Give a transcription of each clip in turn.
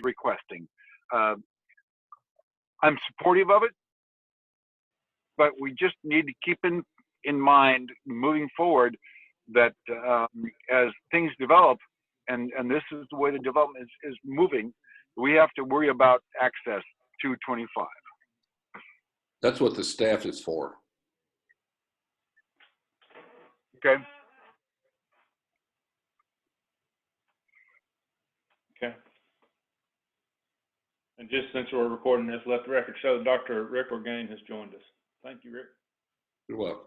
requesting. I'm supportive of it, but we just need to keep in mind moving forward that as things develop, and this is the way the development is moving, we have to worry about access to 25. That's what the staff is for. Okay. Okay. And just since we're recording this, let the record show Dr. Rick Orgain has joined us. Thank you, Rick. You're welcome.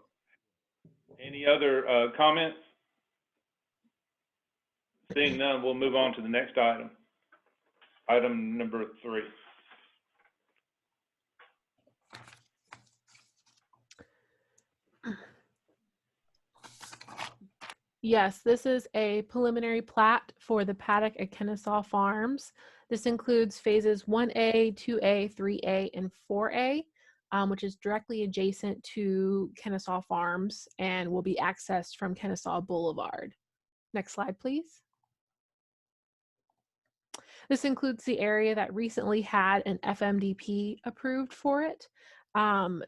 Any other comments? Seeing none, we'll move on to the next item. Item number 3. Yes, this is a preliminary plat for the Paddock at Kennesaw Farms. This includes phases 1A, 2A, 3A, and 4A, which is directly adjacent to Kennesaw Farms and will be accessed from Kennesaw Boulevard. Next slide, please. This includes the area that recently had an FMDP approved for it.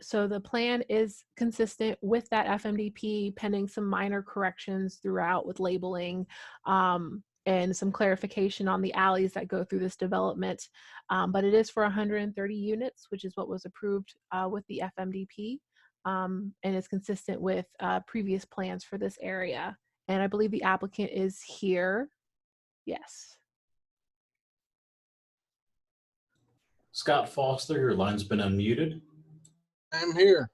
So the plan is consistent with that FMDP, pending some minor corrections throughout with labeling and some clarification on the alleys that go through this development. But it is for 130 units, which is what was approved with the FMDP, and is consistent with previous plans for this area. And I believe the applicant is here. Yes. Scott Foster, your line's been unmuted. I'm here.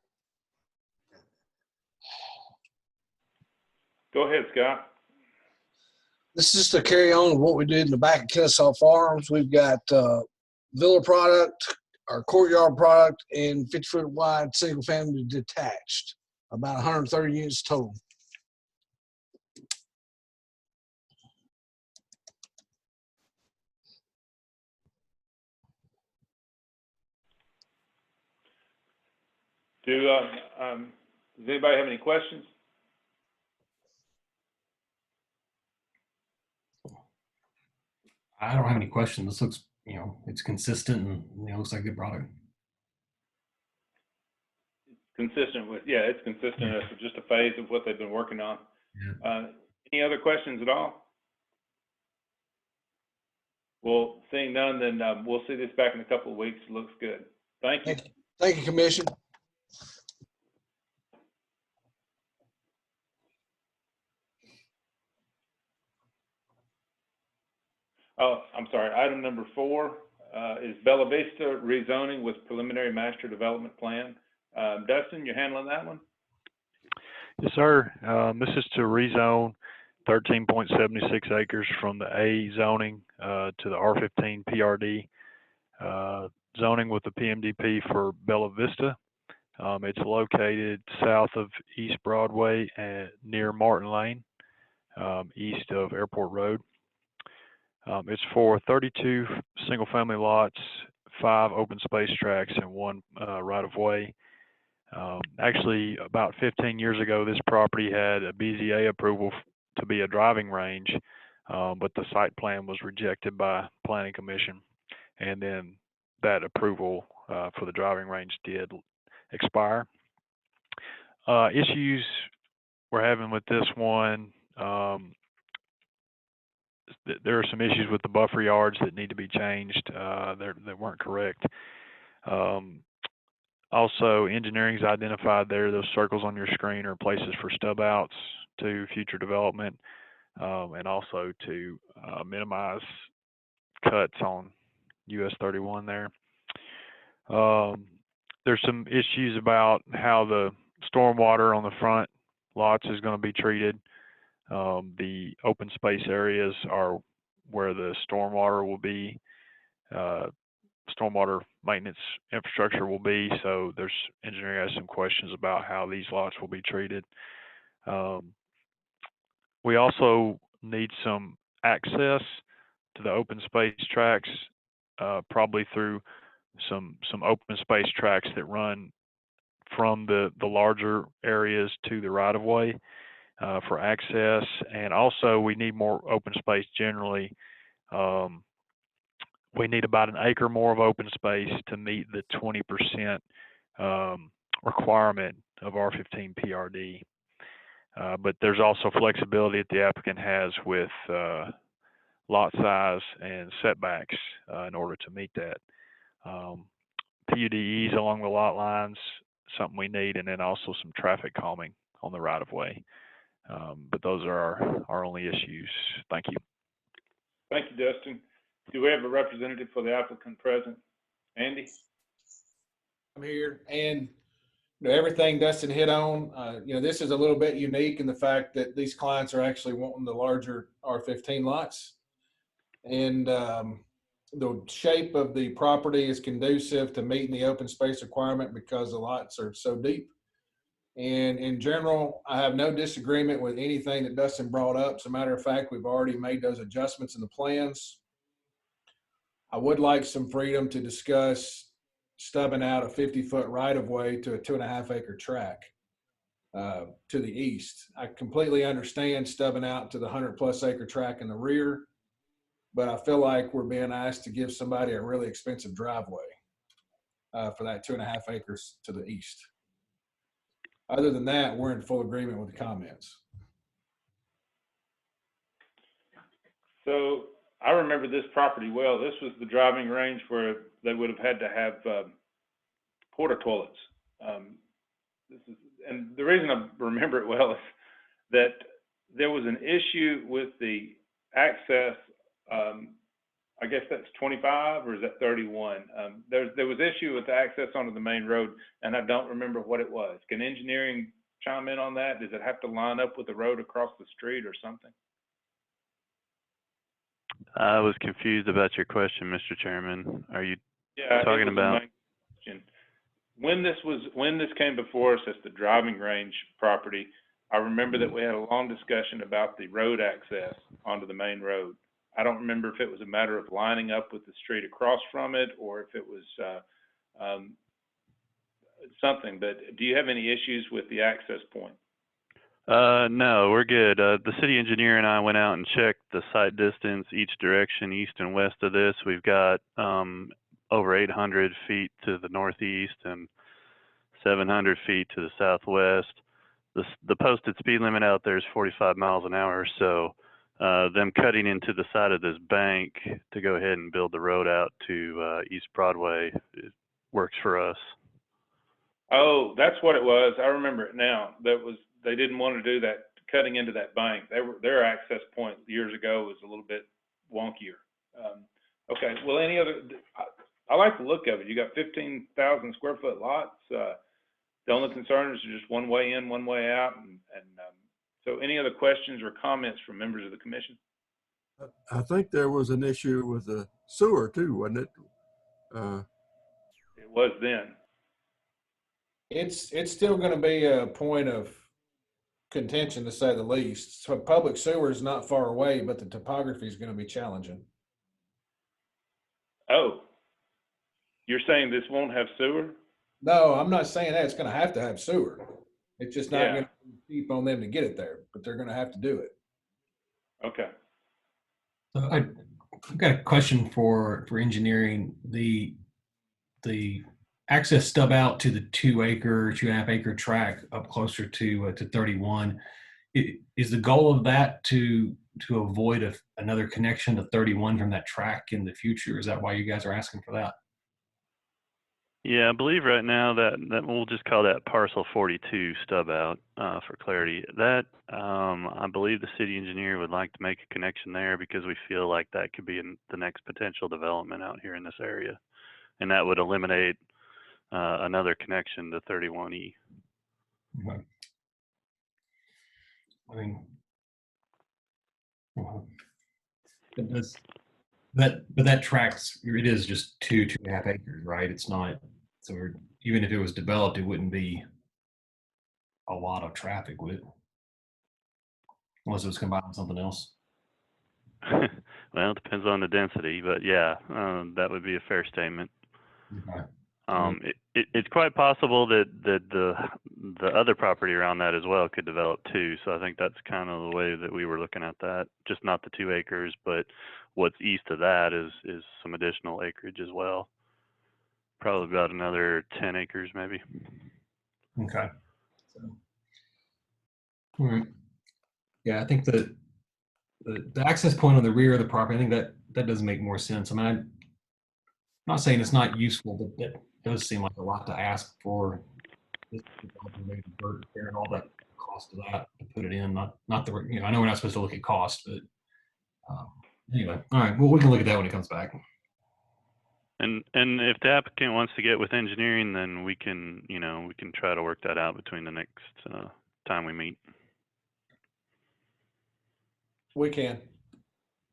Go ahead, Scott. This is to carry on what we did in the back of Kennesaw Farms. We've got villa product, our courtyard product, and 50-foot wide single family detached, about 130 units total. Does anybody have any questions? I don't have any questions. This looks, it's consistent and looks like a good product. Consistent with, yeah, it's consistent. Yeah. It's just a phase of what they've been working on. Yeah. Any other questions at all? Well, seeing none, then we'll see this back in a couple of weeks. It looks good. Thank you. Thank you, Commission. Oh, I'm sorry. Item number 4 is Bella Vista rezoning with preliminary master development plan. Dustin, you're handling that one? Yes, sir. This is to rezone 13.76 acres from the A zoning to the R15 PRD zoning with the PMDP for Bella Vista. It's located south of East Broadway and near Martin Lane, east of Airport Road. It's for 32 single-family lots, 5 open space tracts, and 1 right-of-way. Actually, about 15 years ago, this property had a BZA approval to be a driving range, but the site plan was rejected by Planning Commission, and then that approval for the driving range did expire. Issues we're having with this one, there are some issues with the buffer yards that need to be changed. They weren't correct. Also, engineering's identified there. Those circles on your screen are places for stub outs to future development, and also to minimize cuts on US 31 there. There's some issues about how the stormwater on the front lots is going to be treated. The open space areas are where the stormwater will be, stormwater maintenance infrastructure will be. So there's engineering has some questions about how these lots will be treated. We also need some access to the open space tracts, probably through some open space tracts that run from the larger areas to the right of way. For access, and also we need more open space generally we need about an acre more of open space to meet the 20% requirement of R15 PRD. But there's also flexibility that the applicant has with lot size and setbacks in order to meet that. PUDEs along the lot lines, something we need, and then also some traffic calming on the right of way. But those are our only issues. Thank you. Thank you, Dustin. Do we have a representative for the applicant present? Andy? I'm here, and everything Dustin hit on, this is a little bit unique in the fact that these clients are actually wanting the larger R15 lots. And the shape of the property is conducive to meeting the open space requirement because the lots are so deep. And in general, I have no disagreement with anything that Dustin brought up. As a matter of fact, we've already made those adjustments in the plans. I would like some freedom to discuss stubbing out a 50-foot right-of-way to a 2.5 acre tract to the east. I completely understand stubbing out to the 100+ acre tract in the rear, but I feel like we're being asked to give somebody a really expensive driveway for that 2.5 acres to the east. Other than that, we're in full agreement with the comments. So I remember this property well. This was the driving range where they would have had to have porta toilets. And the reason I remember it well is that there was an issue with the access. I guess that's 25 or is that 31? There was issue with the access onto the main road, and I don't remember what it was. Can engineering chime in on that? Does it have to line up with the road across the street or something? I was confused about your question, Mr. Chairman. Are you talking about when this came before us as the driving range property? I remember that we had a long discussion about the road access onto the main road. I don't remember if it was a matter of lining up with the street across from it or if it was something, but do you have any issues with the access point? No, we're good. The city engineer and I went out and checked the site distance each direction, east and west of this. We've got over 800 feet to the northeast and 700 feet to the southwest. The posted speed limit out there is 45 miles an hour, so them cutting into the side of this bank to go ahead and build the road out to East Broadway, it works for us. Oh, that's what it was. I remember it now. They didn't want to do that, cutting into that bank. Their access point years ago was a little bit wonkier. Okay, well, any other, I like the look of it. You got 15,000 square foot lots. The only concern is just one way in, one way out. So any other questions or comments from members of the commission? I think there was an issue with the sewer too, wasn't it? It was then. It's still going to be a point of contention, to say the least. So public sewer is not far away, but the topography is going to be challenging. Oh, you're saying this won't have sewer? No, I'm not saying that. It's going to have sewer. It's just not going to be cheap on them to get it there, but they're going to have to do it. Okay. So I've got a question for engineering. The access stub out to the 2.5 acre tract up closer to 31. Is the goal of that to avoid another connection to 31 from that track in the future? Is that why you guys are asking for that? Yeah, I believe right now that we'll just call that parcel 42 stub out for clarity. That I believe the city engineer would like to make a connection there because we feel like that could be in the next potential development out here in this area, and that would eliminate another connection to 31E. Okay. I mean, but that tracks, it is just 2.5 acres, right? It's not, so even if it was developed, it wouldn't be a lot of traffic, would it? Unless it was combined with something else. Well, it depends on the density, but yeah, that would be a fair statement. Okay. It's quite possible that the other property around that as well could develop too. So I think that's kind of the way that we were looking at that. Just not the 2 acres, but what's east of that is some additional acreage as well. Probably about another 10 acres maybe. Okay. So, all right. Yeah, I think the access point on the rear of the property, I think that does make more sense. I mean, I'm not saying it's not useful, but that does seem like a lot to ask for. Maybe dirt there and all that cost of that to put it in. Not the, you know, I know we're not supposed to look at cost, but anyway, all right. Well, we can look at that when it comes back. And if the applicant wants to get with engineering, then we can, you know, we can try to work that out between the next time we meet. We can.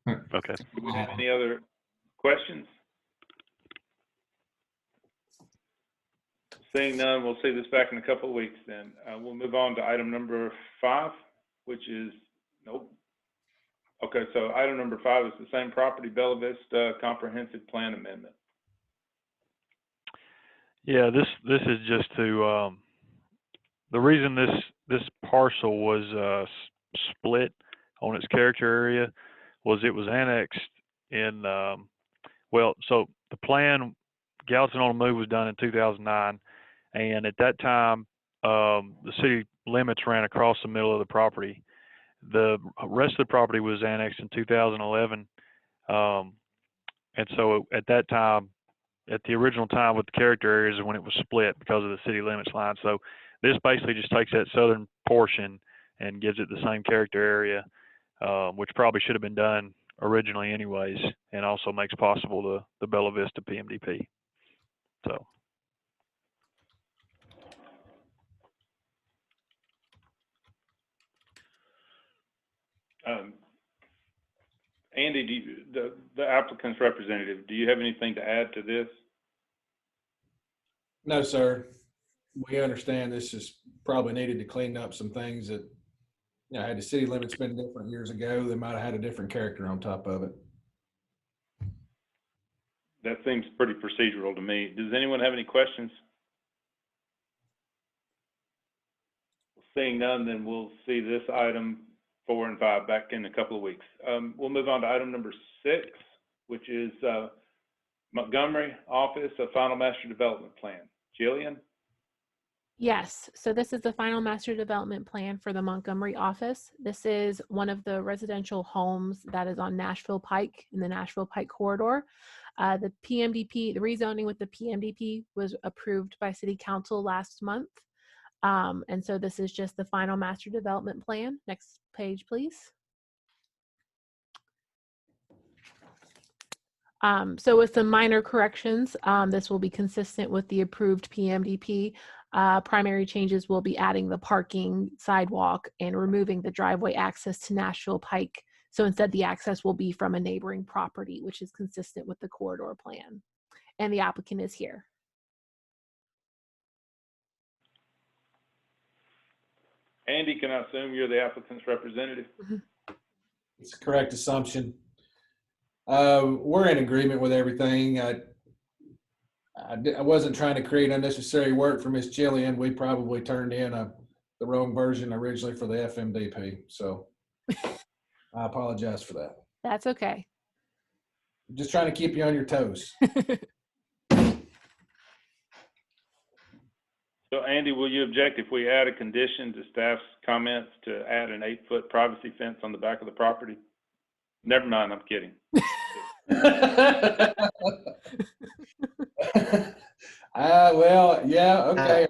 Okay. Do we have any other questions? Seeing none, we'll see this back in a couple of weeks then. We'll move on to item number 5, which is, nope. Okay, so item number 5 is the same property, Bella Vista Comprehensive Plan Amendment. Yeah, this is just to, the reason this parcel was split on its character area was it was annexed in, well, so the plan, Gallatin on the Move was done in 2009. And at that time, the city limits ran across the middle of the property. The rest of the property was annexed in 2011. And so at that time, at the original time with the character areas is when it was split because of the city limits line. So this basically just takes that southern portion and gives it the same character area, which probably should have been done originally anyways, and also makes possible the Bella Vista PMDP. So. Andy, the applicant's representative, do you have anything to add to this? No, sir. We understand this is probably needed to clean up some things that, you know, had the city limits been different years ago, they might have had a different character on top of it. That seems pretty procedural to me. Does anyone have any questions? Seeing none, then we'll see this item 4 and 5 back in a couple of weeks. We'll move on to item number 6, which is Montgomery Office of Final Master Development Plan. Jillian? Yes, so this is the final master development plan for the Montgomery office. This is one of the residential homes that is on Nashville Pike in the Nashville Pike corridor. The PMDP, the rezoning with the PMDP was approved by City Council last month. And so this is just the final master development plan. Next page, please. So with some minor corrections, this will be consistent with the approved PMDP. Primary changes will be adding the parking sidewalk and removing the driveway access to Nashville Pike. So instead the access will be from a neighboring property, which is consistent with the corridor plan. And the applicant is here. Andy, can I assume you're the applicant's representative? It's a correct assumption. We're in agreement with everything. I wasn't trying to create unnecessary work for Miss Jillian. We probably turned in the wrong version originally for the FMDP. So I apologize for that. That's okay. Just trying to keep you on your toes. So Andy, will you object if we add a condition to staff's comments to add an 8-foot privacy fence on the back of the property? Never mind, I'm kidding. Well, yeah, okay.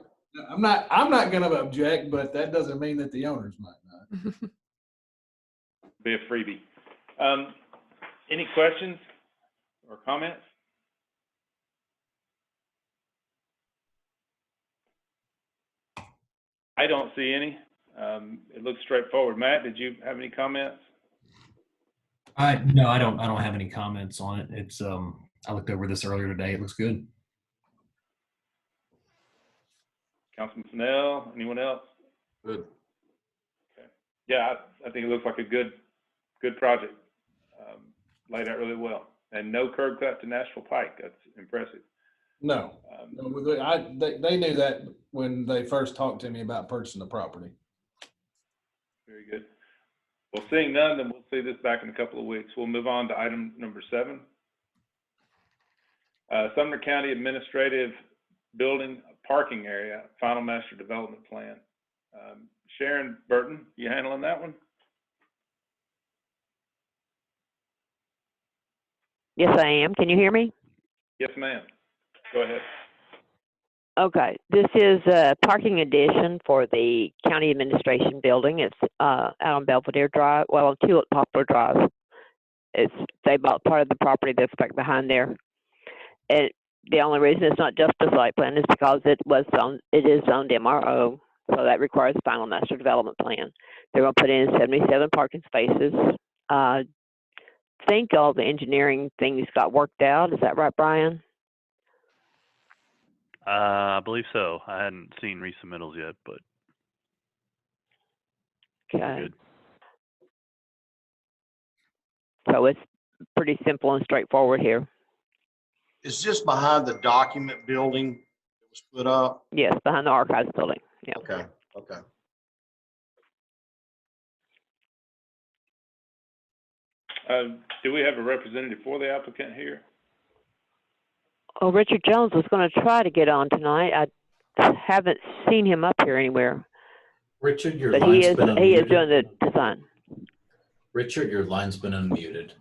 I'm not going to object, but that doesn't mean that the owners might not. Be a freebie. Any questions or comments? I don't see any. It looks straightforward. Matt, did you have any comments? No, I don't have any comments on it. It's I looked over this earlier today. It looks good. Councilman Snell, anyone else? Good. Okay. Yeah, I think it looks like a good project. Laid out really well. And no curb cut to Nashville Pike. That's impressive. No, they knew that when they first talked to me about purchasing the property. Very good. Well, seeing none, then we'll see this back in a couple of weeks. We'll move on to item number 7. Sumner County Administrative Building Parking Area, Final Master Development Plan. Sharon Burton, you handling that one? Yes, I am. Can you hear me? Yes, ma'am. Go ahead. Okay. This is a parking addition for the county administration building. It's out on Belvedere Drive, well, on Tulip Poplar Drive. They bought part of the property that's back behind there. The only reason it's not just a site plan is because it is zoned MRO, so that requires a final master development plan. They're going to put in 77 parking spaces. I think all the engineering things got worked out. Is that right, Brian? I believe so. I hadn't seen resubmittals yet, but Okay. good. So it's pretty simple and straightforward here. Is this behind the document building that was put up? Yes, behind the archives building. Yeah. Okay, okay. Do we have a representative for the applicant here? Oh, Richard Jones was going to try to get on tonight. I haven't seen him up here anywhere. Richard, your But line's been unmuted. he is doing the design. Richard, your line's been unmuted.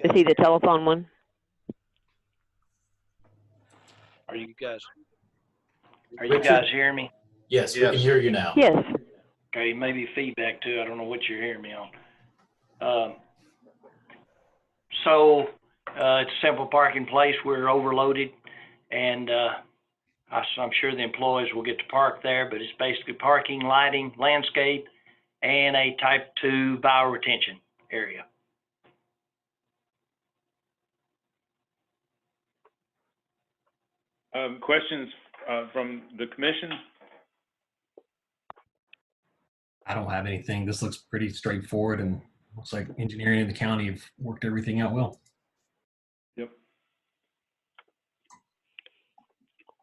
Is he the telephone one? Are you guys Richard? hearing me? Yes, we can hear you now. Yes. Okay, maybe feedback too. I don't know what you're hearing me on. So it's a simple parking place. We're overloaded, and I'm sure the employees will get to park there, but it's basically parking, lighting, landscape, and a type 2 bioretention area. Questions from the commission? I don't have anything. This looks pretty straightforward and looks like engineering in the county have worked everything out well. Yep.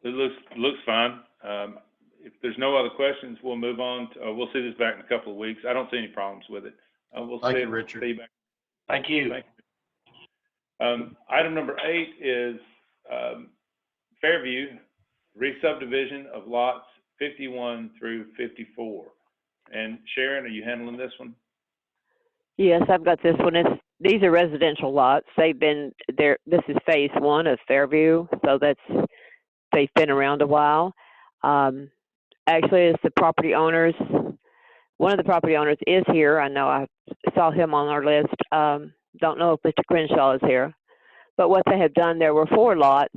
It looks fine. If there's no other questions, we'll move on. We'll see this back in a couple of weeks. I don't see any problems with it. Thank you, Richard. See you back. Thank you. Item number 8 is Fairvue, resubdivision of lots 51 through 54. And Sharon, are you handling this one? Yes, I've got this one. These are residential lots. They've been there. This is phase 1 of Fairvue, so they've been around a while. Actually, it's the property owners. One of the property owners is here. I know I saw him on our list. Don't know if Mr. Crenshaw is here. But what they have done, there were 4 lots,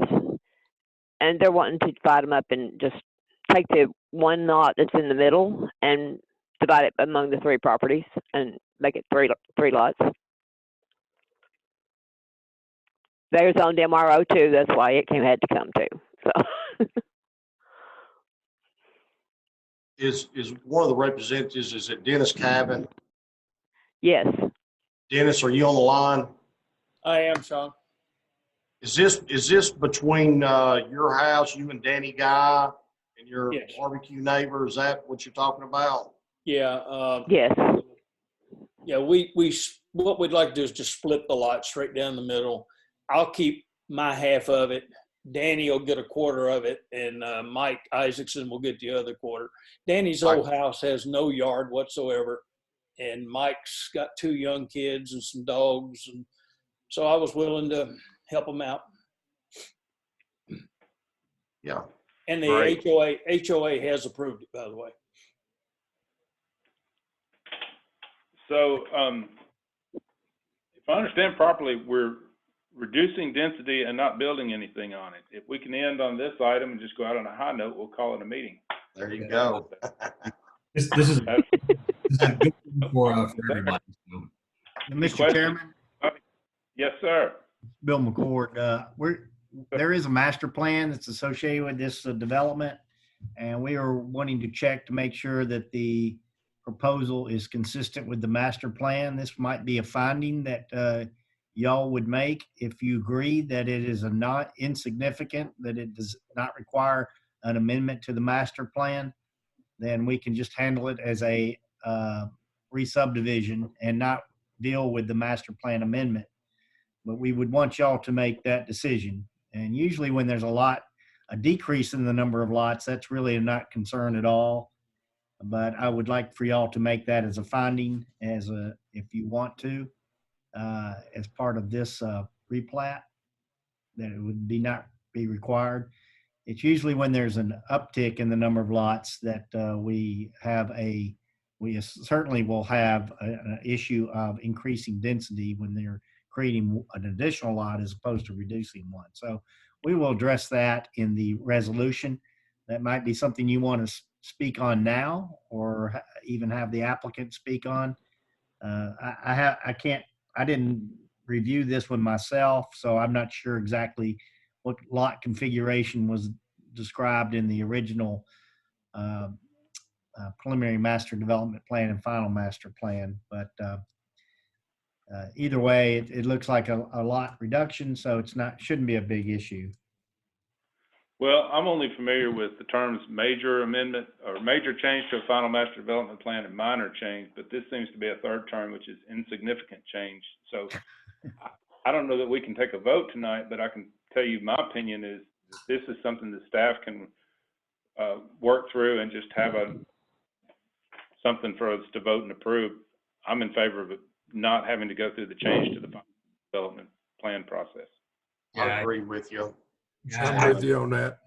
and they're wanting to divide them up and just take the one lot that's in the middle and divide it among the 3 properties and make it three lots. There's on MRO too. That's why it had to come too. So. Is one of the representatives, is it Dennis Cabin? Yes. Dennis, are you on the line? I am, Sean. Is this between your house, you and Danny Guy, and your Yes. barbecue neighbor? Is that what you're talking about? Yeah. Yes. Yeah, what we'd like to do is just split the lot straight down the middle. I'll keep my half of it. Danny will get a quarter of it, and Mike Isaacson will get the other quarter. Danny's old house has no yard whatsoever, and Mike's got 2 young kids and some dogs, and so I was willing to help him out. Yeah. And the Great. HOA has approved it, by the way. So if I understand properly, we're reducing density and not building anything on it. If we can end on this item and just go out on a high note, we'll call it a meeting. There you go. This is a good thing for everybody. So. Mr. Chairman, Yes, sir. Bill McCord, there is a master plan that's associated with this development, and we are wanting to check to make sure that the proposal is consistent with the master plan. This might be a finding that y'all would make. If you agree that it is a not insignificant, that it does not require an amendment to the master plan, then we can just handle it as a re-subdivision and not deal with the master plan amendment. But we would want y'all to make that decision. And usually when there's a decrease in the number of lots, that's really not concern at all. But I would like for y'all to make that as a finding, if you want to, as part of this replat, that it would not be required. It's usually when there's an uptick in the number of lots that we certainly will have an issue of increasing density when they're creating an additional lot as opposed to reducing one. So we will address that in the resolution. That might be something you want to speak on now, or even have the applicant speak on. I didn't review this one myself, so I'm not sure exactly what lot configuration was described in the original preliminary master development plan and final master plan. But either way, it looks like a lot reduction, so shouldn't be a big issue. Well, I'm only familiar with the terms major amendment or major change to a final master development plan and minor change, but this seems to be a third term, which is insignificant change. So I don't know that we can take a vote tonight, but I can tell you my opinion is that this is something that staff can work through and just have something for us to vote and approve. I'm in favor of it not having to go through the change to the final development plan process. I agree with you. I'm with you on that.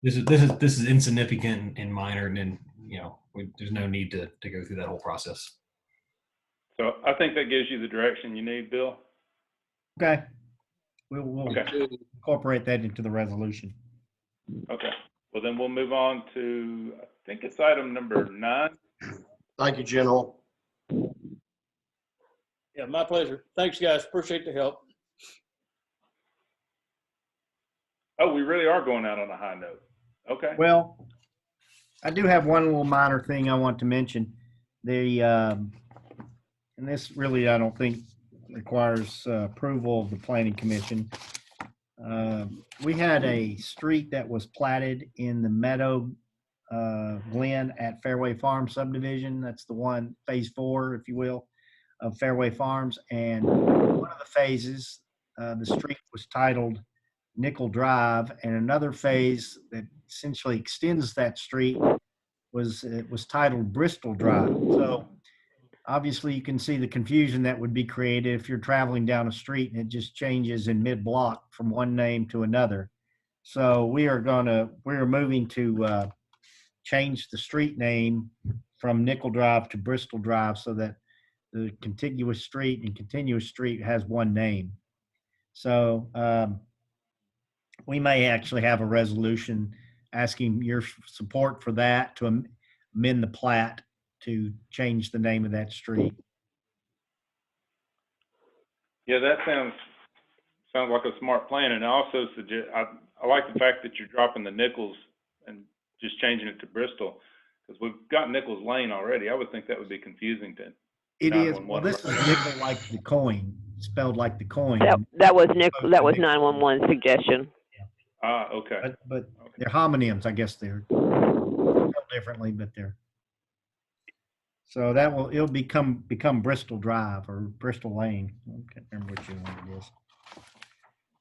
This is insignificant and minor, and then there's no need to go through that whole process. So I think that gives you the direction you need, Bill. Okay. We'll incorporate that into the resolution. Okay. Well, then we'll move on to, I think it's item number 9. Thank you, General. Yeah, my pleasure. Thanks, guys. Appreciate the help. Oh, we really are going out on a high note. Okay. Well, I do have one little minor thing I want to mention. And this really, I don't think requires approval of the Planning Commission. We had a street that was platted in the Meadow Glen at Fairway Farm subdivision. That's the one, phase 4, if you will, of Fairway Farms. And one of the phases, the street was titled Nickel Drive, and another phase that essentially extends that street was titled Bristol Drive. So obviously you can see the confusion that would be created if you're traveling down a street and it just changes in mid-block from one name to another. So we're moving to change the street name from Nickel Drive to Bristol Drive so that the contiguous street and continuous street has one name. So we may actually have a resolution asking your support for that, to amend the plat to change the name of that street. Yeah, that sounds like a smart plan. And I also suggest, I like the fact that you're dropping the Nichols and just changing it to Bristol, because we've got Nichols Lane already. I would think that would be confusing to It is. Well, this is nickel like the coin, spelled like the coin. That was 911 suggestion. Ah, okay. But okay. They're homonyms, I guess. They're spelled differently, but they're. So it'll become Bristol Drive or Bristol Lane. I can't remember which one it is.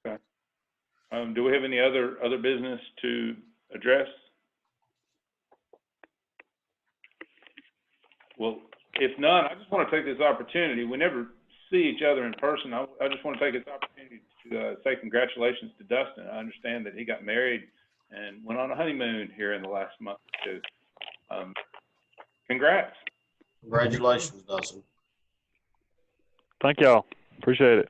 Okay. Do we have any other business to address? Well, if not, I just want to take this opportunity. We never see each other in person. I just want to take this opportunity to say congratulations to Dustin. I understand that he got married and went on a honeymoon here in the last month or two. Congrats. Congratulations, Dustin. Thank y'all. Appreciate it.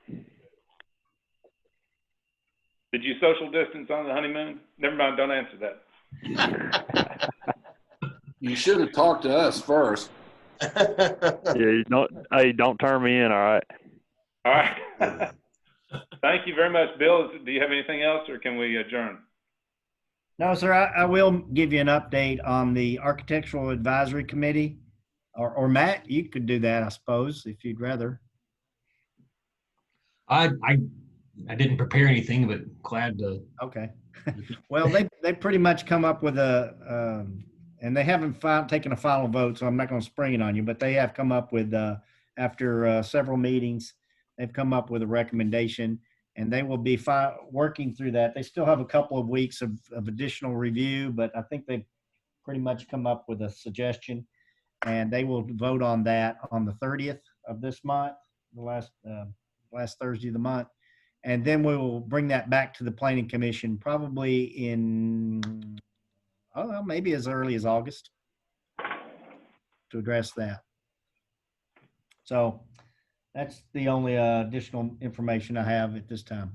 Did you social distance on the honeymoon? Never mind, don't answer that. You should have talked to us first. Yeah, don't turn me in, all right? All right. Thank you very much, Bill. Do you have anything else, or can we adjourn? No, sir. I will give you an update on the Architectural Advisory Committee. Or Matt, you could do that, I suppose, if you'd rather. I didn't prepare anything, but glad to. Okay. Well, they pretty much come up with a, and they haven't taken a final vote, so I'm not going to spring it on you, but they have come up with, after several meetings, they've come up with a recommendation, and they will be working through that. They still have a couple of weeks of additional review, but I think they've pretty much come up with a suggestion, and they will vote on that on the 30th of this month, the last Thursday of the month. And then we will bring that back to the Planning Commission probably in, I don't know, maybe as early as August to address that. So that's the only additional information I have at this time.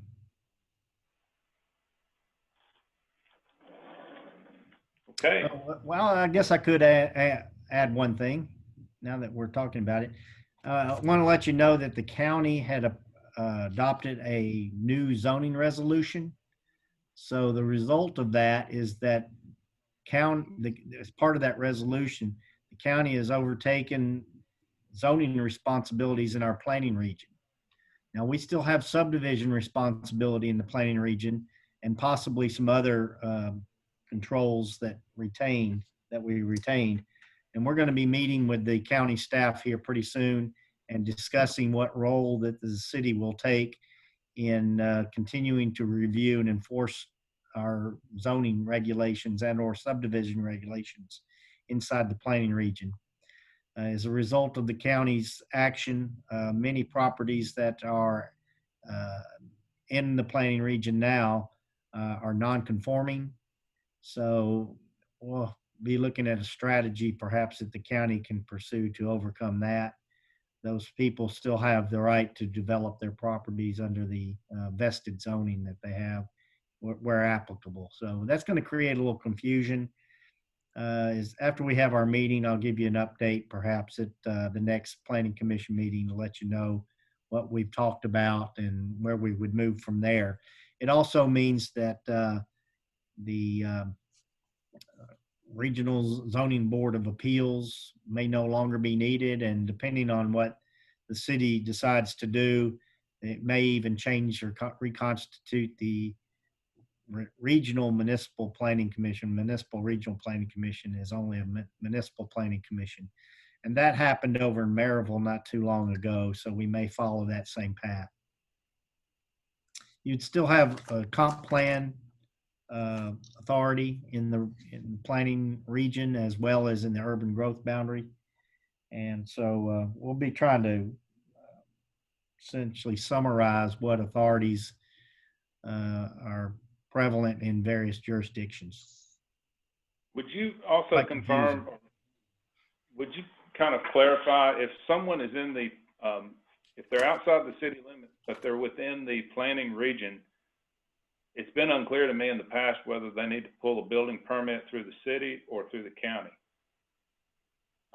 Okay. Well, I guess I could add one thing now that we're talking about it. I want to let you know that the county had adopted a new zoning resolution. So the result of that is that as part of that resolution, the county has overtaken zoning responsibilities in our planning region. Now, we still have subdivision responsibility in the planning region and possibly some other controls that we retained. And we're going to be meeting with the county staff here pretty soon and discussing what role that the city will take in continuing to review and enforce our zoning regulations and or subdivision regulations inside the planning region. As a result of the county's action, many properties that are in the planning region now are non-conforming. So we'll be looking at a strategy perhaps that the county can pursue to overcome that. Those people still have the right to develop their properties under the vested zoning that they have where applicable. So that's going to create a little confusion. Is after we have our meeting, I'll give you an update perhaps at the next Planning Commission meeting to let you know what we've talked about and where we would move from there. It also means that the Regional Zoning Board of Appeals may no longer be needed, and depending on what the city decides to do, it may even change or reconstitute the Regional Municipal Planning Commission. Municipal Regional Planning Commission is only a municipal planning commission, and that happened over in Maryville not too long ago, so we may follow that same path. You'd still have a comp plan authority in the planning region as well as in the urban growth boundary. And so we'll be trying to essentially summarize what authorities are prevalent in various jurisdictions. Would you also confirm, would you kind of clarify if someone is in the, if they're outside the city limits, but they're within the planning region, it's been unclear to me in the past whether they need to pull a building permit through the city or through the county.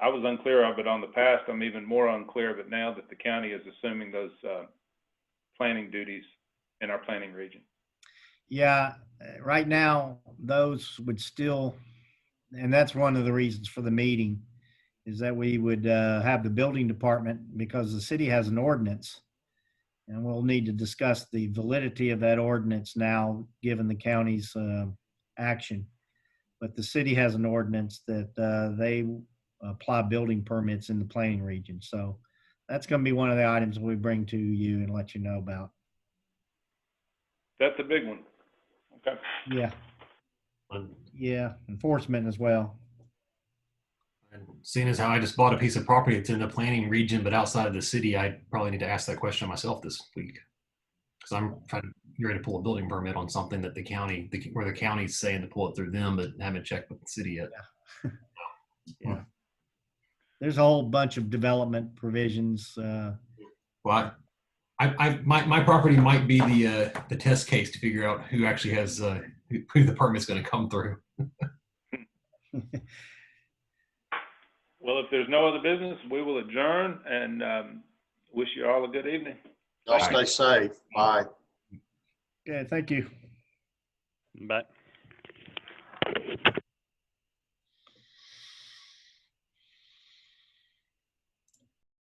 I was unclear of it on the past. I'm even more unclear of it now that the county is assuming those planning duties in our planning region. Yeah, right now, those would still, and that's one of the reasons for the meeting, is that we would have the building department, because the city has an ordinance. And we'll need to discuss the validity of that ordinance now, given the county's action. But the city has an ordinance that they apply building permits in the planning region. So that's going to be one of the items we bring to you and let you know about. That's a big one. Okay. Yeah. Yeah, enforcement as well. And seeing as how I just bought a piece of property that's in the planning region but outside of the city, I probably need to ask that question myself this week, because I'm trying to get ready to pull a building permit on something that the county, where the county's saying to pull it through them, but haven't checked with the city yet. Yeah. Yeah. There's a whole bunch of development provisions. Well, my property might be the test case to figure out who actually has who the permit's going to come through. Well, if there's no other business, we will adjourn and wish you all a good evening. Y'all stay safe. Bye. Okay, thank you. Bye.